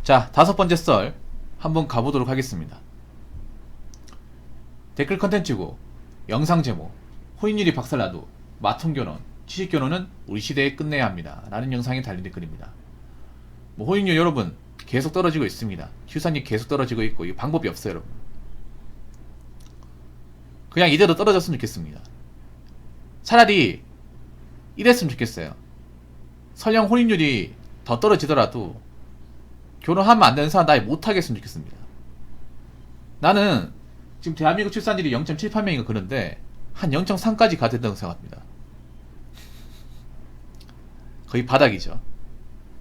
자, 다섯 번째 썰 한번 가보도록 하겠습니다. 댓글 컨텐츠고 영상 제목 호인율이 박살나도 마통결혼, 취직결혼은 우리 시대에 끝내야 합니다 라는 영상에 달린 댓글입니다. 뭐 호인율 여러분 계속 떨어지고 있습니다. 출산율 계속 떨어지고 있고 이 방법이 없어요 여러분. 그냥 이대로 떨어졌으면 좋겠습니다. 차라리 이랬으면 좋겠어요. 설령 혼인율이 더 떨어지더라도 결혼하면 안 되는 사람 나이 못하겠으면 좋겠습니다. 나는 지금 대한민국 출산율이 0.78명인가 그런데 한 0.3까지 가야 된다고 생각합니다. 거의 바닥이죠.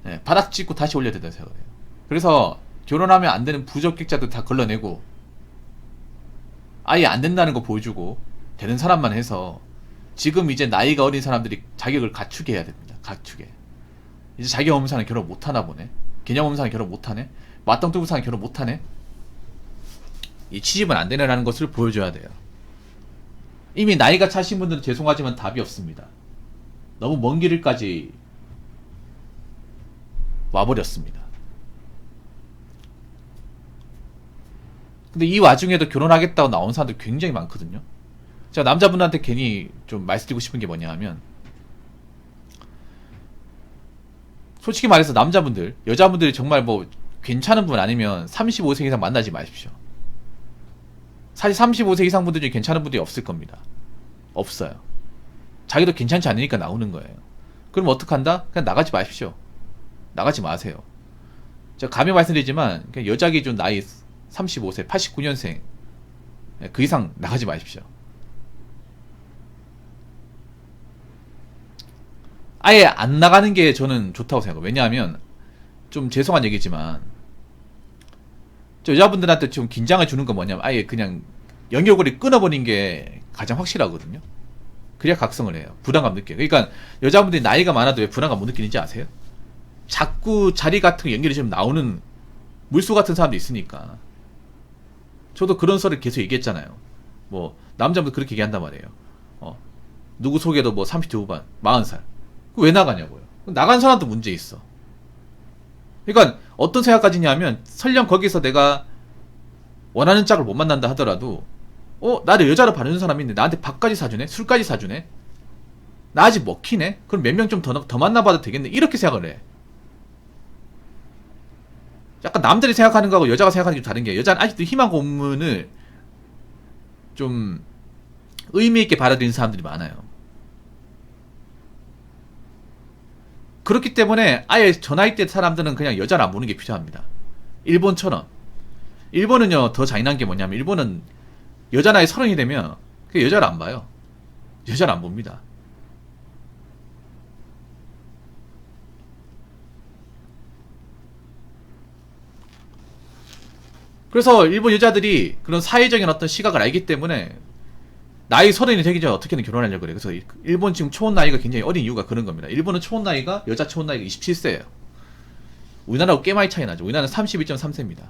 네, 바닥 찍고 다시 올려야 된다고 생각해요. 그래서 결혼하면 안 되는 부적격자들 다 걸러내고 아예 안 된다는 거 보여주고 되는 사람만 해서 지금 이제 나이가 어린 사람들이 자격을 갖추게 해야 됩니다. 갖추게. 이제 자격 없는 사람은 결혼 못하나 보네. 개념 없는 사람은 결혼 못하네. 맞덩뜨고 사람은 결혼 못하네. 이 취집은 안 되네라는 것을 보여줘야 돼요. 이미 나이가 차신 분들은 죄송하지만 답이 없습니다. 너무 먼 길을까지 와버렸습니다. 근데 이 와중에도 결혼하겠다고 나온 사람들 굉장히 많거든요. 제가 남자분한테 괜히 좀 말씀드리고 싶은 게 뭐냐 하면 솔직히 말해서 남자분들, 여자분들이 정말 뭐 괜찮은 분 아니면 35세 이상 만나지 마십시오. 사실 35세 이상 분들 중에 괜찮은 분들이 없을 겁니다. 없어요. 자기도 괜찮지 않으니까 나오는 거예요. 그럼 어떡한다? 그냥 나가지 마십시오. 나가지 마세요. 제가 감히 말씀드리지만 여자 기준 나이 35세, 89년생 그 이상 나가지 마십시오. 아예 안 나가는 게 저는 좋다고 생각해요. 왜냐하면 좀 죄송한 얘기지만 저 여자분들한테 좀 긴장을 주는 건 뭐냐면 아예 그냥 연결고리 끊어버린 게 가장 확실하거든요. 그래야 각성을 해요. 부담감 느껴요. 그러니까 여자분들이 나이가 많아도 왜 부담감 못 느끼는지 아세요? 자꾸 자리 같은 거 연결이 좀 나오는 물소 같은 사람도 있으니까. 저도 그런 소리를 계속 얘기했잖아요. 뭐 남자분들 그렇게 얘기한단 말이에요. 누구 소개도 뭐 30대 후반, 40살. 왜 나가냐고요. 나간 사람도 문제 있어. 그러니까 어떤 생각까지냐면 설령 거기서 내가 원하는 짝을 못 만난다 하더라도 나를 여자로 봐주는 사람이 있는데 나한테 밥까지 사주네? 술까지 사주네? 나 아직 먹히네? 그럼 몇 명 좀 더 만나봐도 되겠네? 이렇게 생각을 해. 약간 남들이 생각하는 거하고 여자가 생각하는 게 좀 다른 게 여자는 아직도 희망 고문을 좀 의미있게 받아들이는 사람들이 많아요. 그렇기 때문에 아예 저 나이대 사람들은 그냥 여자를 안 보는 게 필요합니다. 일본처럼. 일본은요 더 잔인한 게 뭐냐면 일본은 여자 나이 30이 되면 그 여자를 안 봐요. 여자를 안 봅니다. 그래서 일본 여자들이 그런 사회적인 어떤 시각을 알기 때문에 나이 30이 되기 전에 어떻게든 결혼하려고 그래. 그래서 일본 지금 초혼 나이가 굉장히 어린 이유가 그런 겁니다. 일본은 초혼 나이가 여자 초혼 나이가 27세예요. 우리나라하고 꽤 많이 차이 나죠. 우리나라는 32.3세입니다.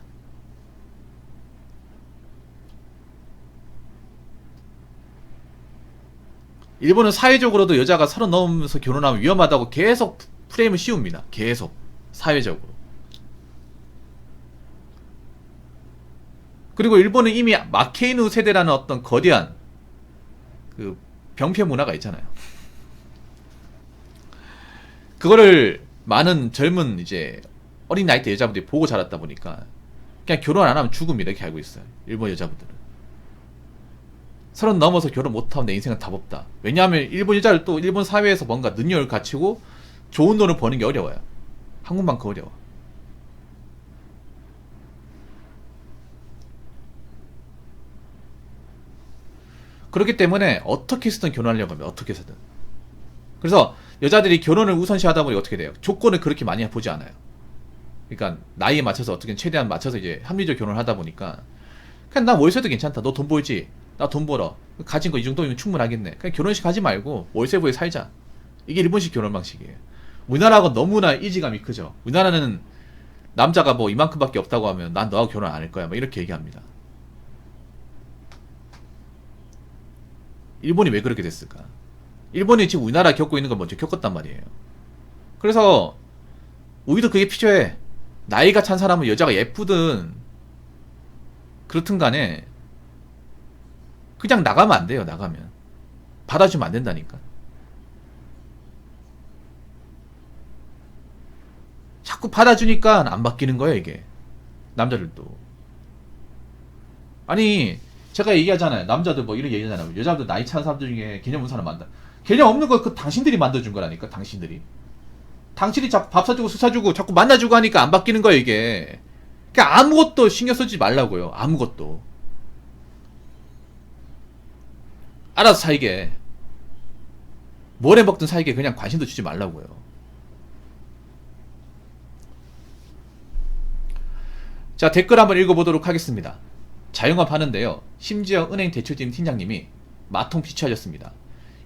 일본은 사회적으로도 여자가 30 넘으면서 결혼하면 위험하다고 계속 프레임을 씌웁니다. 계속 사회적으로. 그리고 일본은 이미 마케이누 세대라는 어떤 거대한 그 병폐 문화가 있잖아요. 그거를 많은 젊은 이제 어린 나이대 여자분들이 보고 자랐다 보니까 그냥 결혼 안 하면 죽음이다 이렇게 알고 있어요. 일본 여자분들은 30 넘어서 결혼 못하면 내 인생은 답 없다. 왜냐하면 일본 여자를 또 일본 사회에서 뭔가 능력을 갖추고 좋은 돈을 버는 게 어려워요. 한국만큼 어려워. 그렇기 때문에 어떻게 해서든 결혼하려고 합니다. 어떻게 해서든. 그래서 여자들이 결혼을 우선시하다 보니 어떻게 돼요? 조건을 그렇게 많이 보지 않아요. 그러니까 나이에 맞춰서 어떻게 최대한 맞춰서 이제 합리적 결혼을 하다 보니까 그냥 나 월세도 괜찮다. 너 돈 벌지? 나 돈 벌어. 가진 거 이 정도면 충분하겠네. 그냥 결혼식 하지 말고 월세부에 살자. 이게 일본식 결혼 방식이에요. 우리나라하고 너무나 이지감이 크죠. 우리나라는 남자가 뭐 이만큼밖에 없다고 하면 난 너하고 결혼 안 할 거야. 뭐 이렇게 얘기합니다. 일본이 왜 그렇게 됐을까? 일본이 지금 우리나라 겪고 있는 걸 먼저 겪었단 말이에요. 그래서 우리도 그게 필요해. 나이가 찬 사람은 여자가 예쁘든 그렇든 간에 그냥 나가면 안 돼요. 나가면 받아주면 안 된다니까. 자꾸 받아주니까 안 바뀌는 거예요, 이게. 남자들도. 아니, 제가 얘기하잖아요. 남자들 뭐 이런 얘기하잖아요. 여자들 나이 차는 사람들 중에 개념 없는 사람 만다. 개념 없는 거 그 당신들이 만들어준 거라니까, 당신들이. 당신이 자꾸 밥 사주고 술 사주고 자꾸 만나주고 하니까 안 바뀌는 거예요, 이게. 그러니까 아무것도 신경 쓰지 말라고요. 아무것도. 알아서 살게. 뭘 해먹든 살게. 그냥 관심도 주지 말라고요. 자, 댓글 한번 읽어보도록 하겠습니다. 자영업 하는데요. 심지어 은행 대출팀 팀장님이 마통 비추하셨습니다.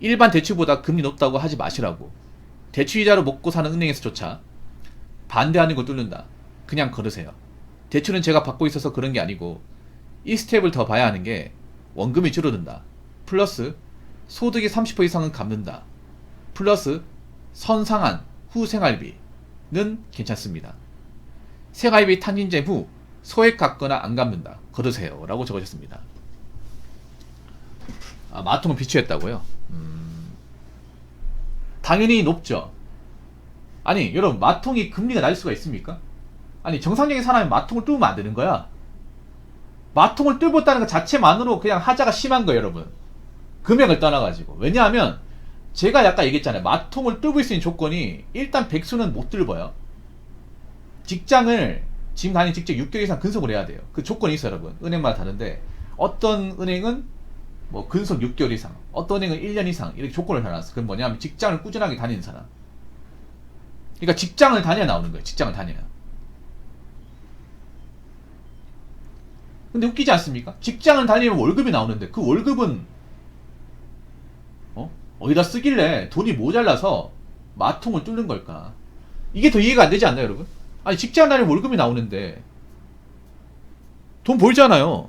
일반 대출보다 금리 높다고 하지 마시라고. 대출이자로 먹고 사는 은행에서조차 반대하는 걸 뚫는다. 그냥 걸으세요. 대출은 제가 받고 있어서 그런 게 아니고 이 스텝을 더 봐야 하는 게 원금이 줄어든다. 플러스 소득이 30% 이상은 갚는다. 플러스 선상한 후 생활비는 괜찮습니다. 생활비 탕진제 후 소액 갚거나 안 갚는다. 걸으세요. 라고 적으셨습니다. 아, 마통을 비추했다고요? 당연히 높죠. 아니, 여러분, 마통이 금리가 낮을 수가 있습니까? 아니, 정상적인 사람이 마통을 뚫으면 안 되는 거야. 마통을 뚫었다는 것 자체만으로 그냥 하자가 심한 거예요, 여러분. 금액을 떠나가지고. 왜냐하면, 제가 아까 얘기했잖아요. 마통을 뚫을 수 있는 조건이, 일단 백수는 못 뚫어요. 직장을, 지금 다니는 직장 6개월 이상 근속을 해야 돼요. 그 조건이 있어요, 여러분. 은행마다 다른데, 어떤 은행은 뭐 근속 6개월 이상, 어떤 은행은 1년 이상, 이렇게 조건을 달아놨어. 그건 뭐냐면, 직장을 꾸준하게 다니는 사람. 그러니까 직장을 다녀야 나오는 거예요. 직장을 다녀야. 근데 웃기지 않습니까? 직장을 다니면 월급이 나오는데 그 월급은 어디다 쓰길래 돈이 모자라서 마통을 뚫는 걸까? 이게 더 이해가 안 되지 않나요, 여러분? 아니, 직장 다니면 월급이 나오는데 돈 벌잖아요.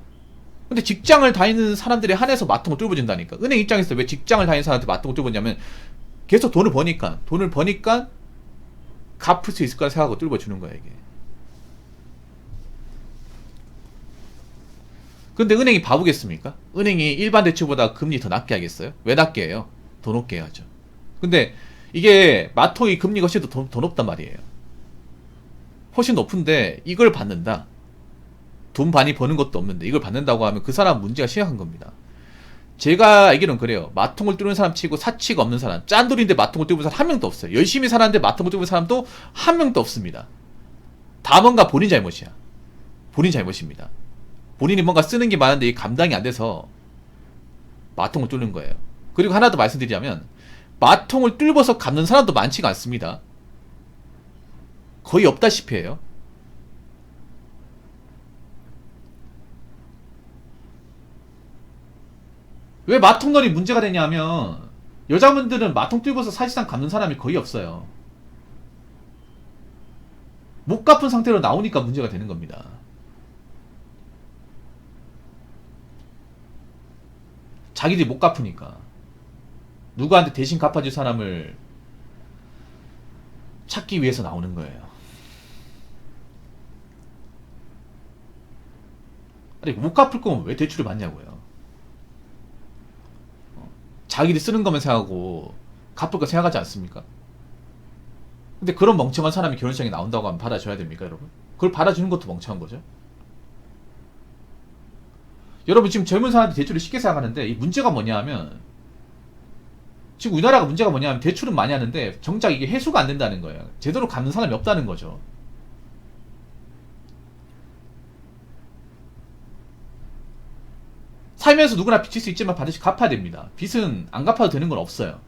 근데 직장을 다니는 사람들에 한해서 마통을 뚫어준다니까. 은행 입장에서 왜 직장을 다니는 사람한테 마통을 뚫어주냐면 계속 돈을 버니까 갚을 수 있을 거라 생각하고 뚫어주는 거야, 이게. 근데 은행이 바보겠습니까? 은행이 일반 대출보다 금리 더 낮게 하겠어요? 왜 낮게 해요? 더 높게 해야죠. 근데 이게 마통이 금리가 훨씬 더 높단 말이에요. 훨씬 높은데 이걸 받는다. 돈 많이 버는 것도 없는데 이걸 받는다고 하면 그 사람 문제가 심각한 겁니다. 제가 알기로는 그래요. 마통을 뚫는 사람 치고 사치가 없는 사람, 짠돌인데 마통을 뚫는 사람 한 명도 없어요. 열심히 살았는데 마통을 뚫는 사람도 한 명도 없습니다. 다 뭔가 본인 잘못이야. 본인 잘못입니다. 본인이 뭔가 쓰는 게 많은데 이게 감당이 안 돼서 마통을 뚫는 거예요. 그리고 하나 더 말씀드리자면 마통을 뚫어서 갚는 사람도 많지가 않습니다. 거의 없다시피 해요. 왜 마통론이 문제가 되냐면 여자분들은 마통 뚫어서 사실상 갚는 사람이 거의 없어요. 못 갚은 상태로 나오니까 문제가 되는 겁니다. 자기들이 못 갚으니까 누구한테 대신 갚아줄 사람을 찾기 위해서 나오는 거예요. 아니, 못 갚을 거면 왜 대출을 받냐고요. 자기들이 쓰는 것만 생각하고 갚을 거 생각하지 않습니까? 근데 그런 멍청한 사람이 결혼식장에 나온다고 하면 받아줘야 됩니까, 여러분? 그걸 받아주는 것도 멍청한 거죠. 여러분, 지금 젊은 사람한테 대출을 쉽게 생각하는데 이 문제가 뭐냐 하면 지금 우리나라가 문제가 뭐냐 하면 대출은 많이 하는데 정작 이게 해소가 안 된다는 거예요. 제대로 갚는 사람이 없다는 거죠. 살면서 누구나 빚질 수 있지만 반드시 갚아야 됩니다. 빚은 안 갚아도 되는 건 없어요.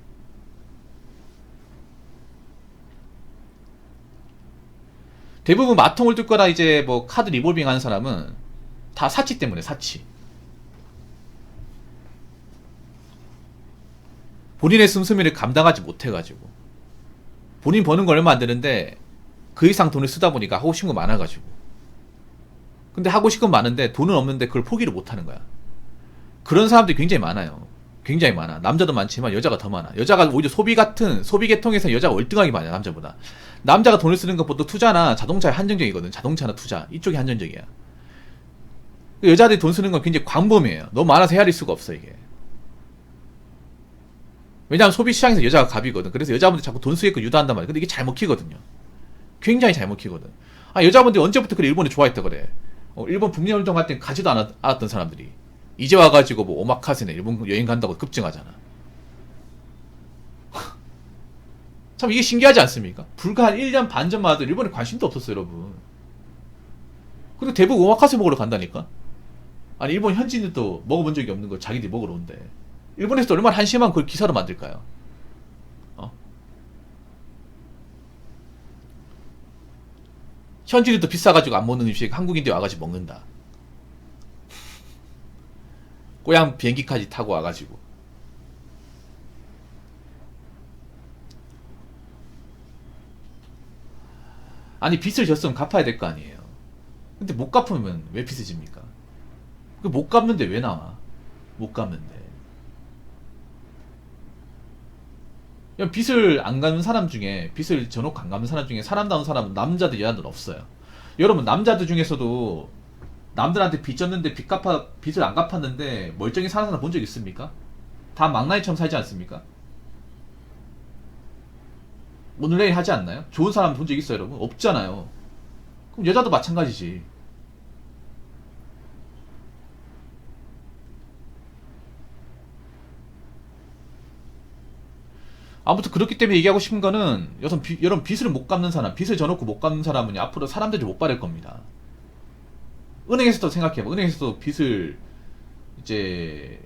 대부분 마통을 뚫거나 이제 뭐 카드 리볼빙 하는 사람은 다 사치 때문에 사치. 본인의 씀씀이를 감당하지 못해가지고 본인 버는 거 얼마 안 되는데 그 이상 돈을 쓰다 보니까 하고 싶은 거 많아가지고 근데 하고 싶은 건 많은데 돈은 없는데 그걸 포기를 못하는 거야. 그런 사람들이 굉장히 많아요. 굉장히 많아. 남자도 많지만 여자가 더 많아. 여자가 오히려 소비 계통에서 여자가 월등하게 많아, 남자보다. 남자가 돈을 쓰는 것보다 투자나 자동차에 한정적이거든. 자동차나 투자 이쪽이 한정적이야. 여자들이 돈 쓰는 건 굉장히 광범위해요. 너무 많아서 헤아릴 수가 없어 이게. 왜냐하면 소비 시장에서 여자가 갑이거든. 그래서 여자분들 자꾸 돈 쓰게끔 유도한단 말이야. 근데 이게 잘 먹히거든요. 굉장히 잘 먹히거든. 아, 여자분들이 언제부터 그래 일본을 좋아했다 그래. 일본 북미 활동할 땐 가지도 않았던 사람들이 이제 와가지고 뭐 오마카세네 일본 여행 간다고 급증하잖아. 참 이게 신기하지 않습니까? 불과 한 1년 반 전만 해도 일본에 관심도 없었어요, 여러분. 그리고 대부분 오마카세 먹으러 간다니까? 아니, 일본 현지인들도 먹어본 적이 없는 걸 자기들이 먹으러 온대. 일본에서도 얼마나 한심한 그걸 기사로 만들까요? 어? 현지인들도 비싸가지고 안 먹는 음식 한국인들이 와가지고 먹는다. 고향 비행기까지 타고 와가지고. 아니, 빚을 졌으면 갚아야 될 거 아니에요. 근데 못 갚으면 왜 빚을 집니까? 못 갚는데 왜 나와? 못 갚는데. 그냥 빚을 안 갚는 사람 중에, 빚을 져놓고 안 갚는 사람 중에 사람다운 사람은 남자들, 여자들 없어요. 여러분, 남자들 중에서도 남들한테 빚 졌는데 빚을 안 갚았는데 멀쩡히 사는 사람 본 적 있습니까? 다 망나니처럼 살지 않습니까? 오늘 내일 하지 않나요? 좋은 사람 본 적 있어요, 여러분? 없잖아요. 그럼 여자도 마찬가지지. 아무튼 그렇기 때문에 얘기하고 싶은 거는 여러분 빚을 못 갚는 사람, 빚을 져놓고 못 갚는 사람은 앞으로 사람들이 못 받을 겁니다. 은행에서도 생각해봐. 은행에서도 빚을 이제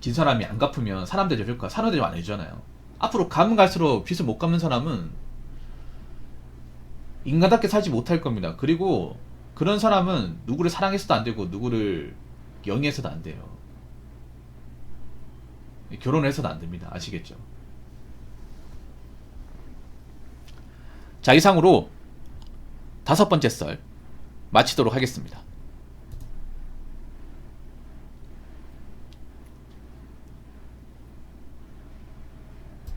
진 사람이 안 갚으면 사람들이 될까? 사람들이 안 해주잖아요. 앞으로 가면 갈수록 빚을 못 갚는 사람은 인간답게 살지 못할 겁니다. 그리고 그런 사람은 누구를 사랑해서도 안 되고 누구를 영위해서도 안 돼요. 결혼을 해서도 안 됩니다. 아시겠죠? 자, 이상으로 5번째 썰 마치도록 하겠습니다.